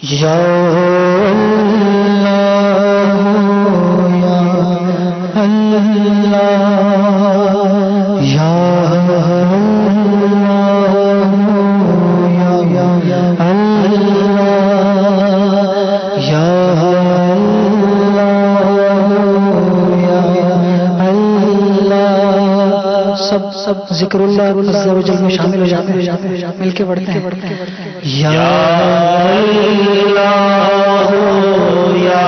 یا اللہ یا اللہ یا سب ذکر اللہ عز و جل میں شامل ہو جاتے ہیں، مل کے پڑھتے ہیں یا اللہ یا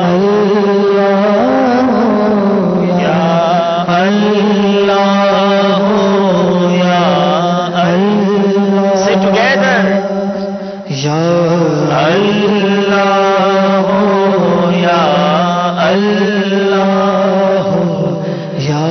اللہ یا اللہ یا اللہ say together یا اللہ یا اللہ یا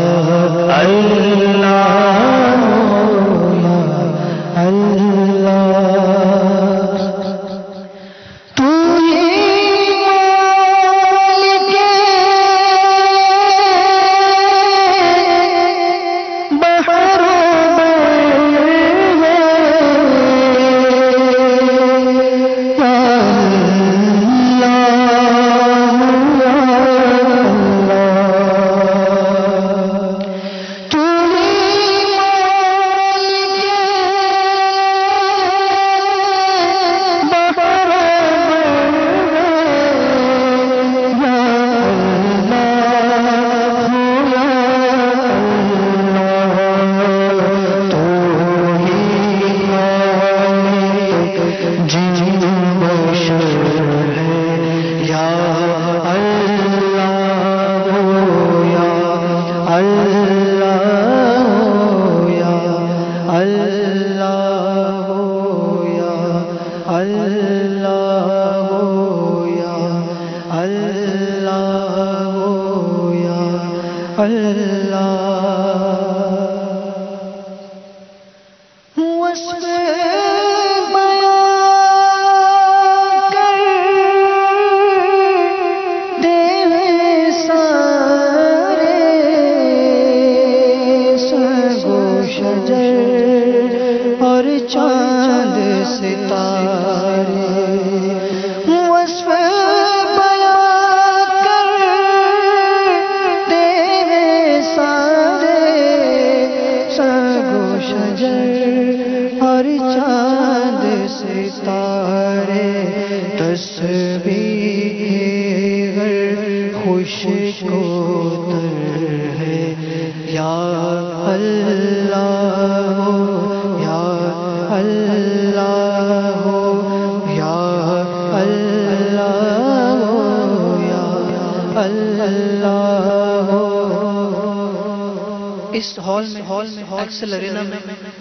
اس ہال میں ایکسل ارینا میں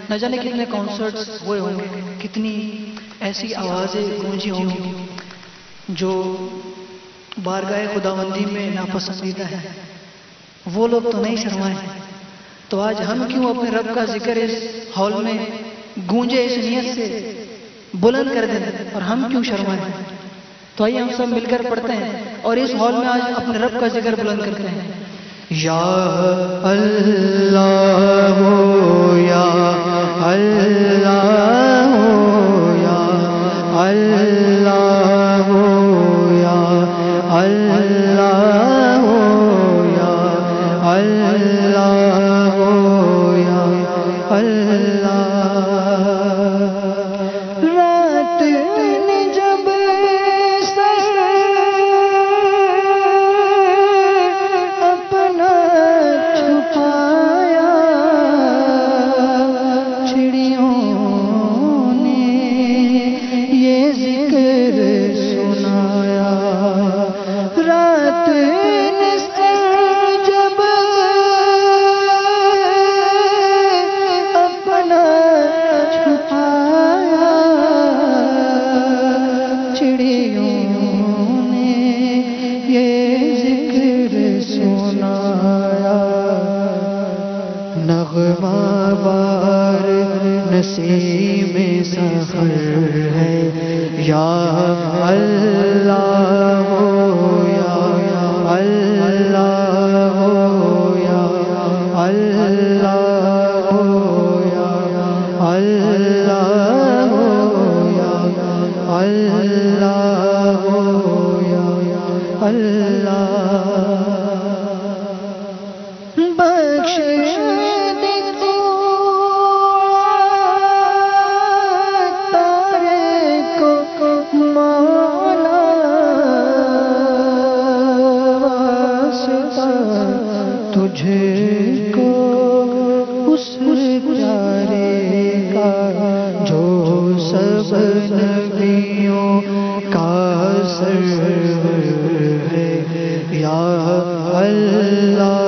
نہ جانے کتنے کانسرٹس ہوئے ہوں گے، کتنی ایسی آوازیں گونجی ہوں گی جو بارگاہ خداوندی میں ناپسندیدہ ہے. وہ لوگ تو نہیں شرمائے، تو آج ہم کیوں اپنے رب کا ذکر اس ہال میں گونجے اس نیت سے بلند کر دیں اور ہم کیوں شرمائے؟ تو آئیے ہم سب مل کر پڑھتے ہیں اور اس ہال میں آج اپنے رب کا ذکر بلند کرتے ہیں. یا اللہ یا اللہ یا اللہ یا اللہ یا اللہ یا اللہ. رات نے جب اپنا چھپایا، چڑیوں نے یہ ذکر سنایا. رات نے جب اپنا چھپایا، چڑیوں نے یہ ذکر سنایا. نغمہ بار نسیم سحر ہے یا اللہ یا اللہ یا اللہ یا اللہ یا اللہ یا اللہ بخش دے تو تارے کو مولا واسطہ تجھے کو اس پیارے کا جو سب نبیوں کا سرور ہے یا اللہ